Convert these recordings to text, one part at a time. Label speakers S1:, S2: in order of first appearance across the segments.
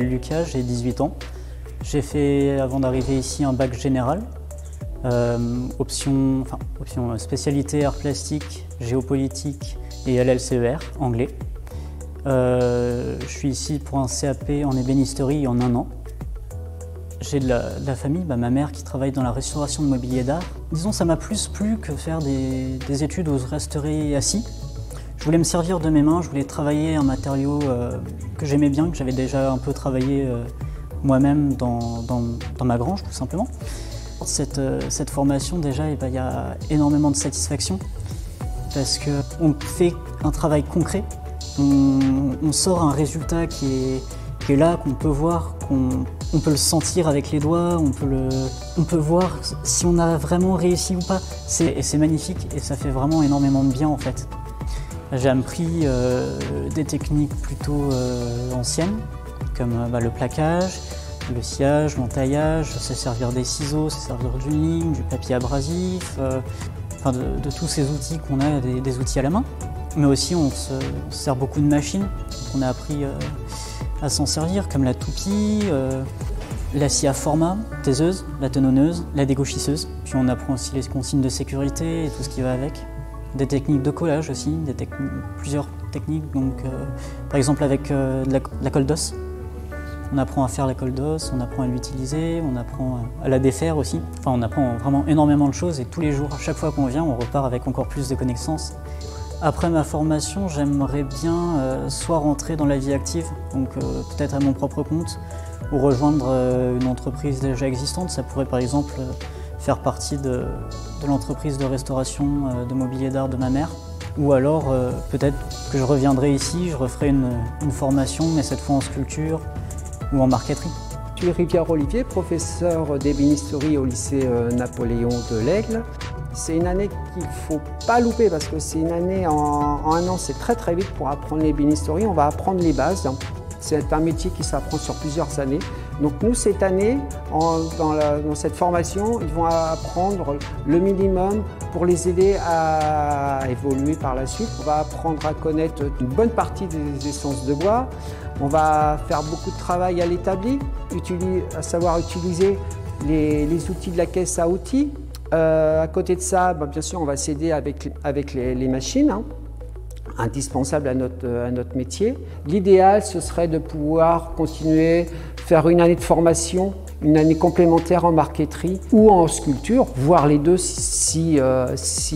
S1: Lucas, j'ai 18 ans. J'ai fait, avant d'arriver ici, un bac général, option spécialité arts plastiques, géopolitique et LLCER, anglais. Je suis ici pour un CAP en ébénisterie en 1 an. J'ai de la famille, ma mère qui travaille dans la restauration de mobilier d'art. Disons, ça m'a plus plu que faire des études où je resterais assis. Je voulais me servir de mes mains, je voulais travailler un matériau que j'aimais bien, que j'avais déjà un peu travaillé moi-même dans ma grange, tout simplement. Cette formation, déjà, il y a énormément de satisfaction parce qu'on fait un travail concret, on sort un résultat qui est là, qu'on peut voir, on peut le sentir avec les doigts, on peut voir si on a vraiment réussi ou pas. C'est magnifique et ça fait vraiment énormément de bien en fait. J'ai appris des techniques plutôt anciennes, comme le plaquage, le sciage, l'entaillage, se servir des ciseaux, se servir d'une ligne, du papier abrasif, de tous ces outils qu'on a, des outils à la main. Mais aussi on se sert beaucoup de machines, on a appris à s'en servir, comme la toupie, la scie à format, taiseuse, la tenonneuse, la dégauchisseuse. Puis on apprend aussi les consignes de sécurité et tout ce qui va avec. Des techniques de collage aussi, plusieurs techniques, donc, par exemple avec la colle d'os. On apprend à faire la colle d'os, on apprend à l'utiliser, on apprend à la défaire aussi. Enfin, on apprend vraiment énormément de choses et tous les jours, à chaque fois qu'on vient, on repart avec encore plus de connaissances. Après ma formation, j'aimerais bien soit rentrer dans la vie active, donc peut-être à mon propre compte, ou rejoindre une entreprise déjà existante. Ça pourrait par exemple faire partie de l'entreprise de restauration de mobilier d'art de ma mère. Ou alors peut-être que je reviendrai ici, je referai une formation, mais cette fois en sculpture ou en marqueterie.
S2: Je suis Rivière-Olivier, professeur d'ébénisterie au lycée Napoléon de l'Aigle. C'est une année qu'il ne faut pas louper parce que c'est une année, en 1 an, c'est très vite pour apprendre l'ébénisterie. On va apprendre les bases. C'est un métier qui s'apprend sur plusieurs années. Donc nous, cette année, dans cette formation, ils vont apprendre le minimum pour les aider à évoluer par la suite. On va apprendre à connaître une bonne partie des essences de bois. On va faire beaucoup de travail à l'établi, à savoir utiliser les outils de la caisse à outils. À côté de ça, bien sûr, on va s'aider avec les machines, indispensables à notre métier. L'idéal, ce serait de pouvoir continuer, faire une année de formation, une année complémentaire en marqueterie ou en sculpture, voire les deux, si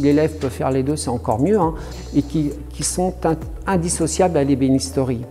S2: l'élève peut faire les deux, c'est encore mieux, et qui sont indissociables à l'ébénisterie.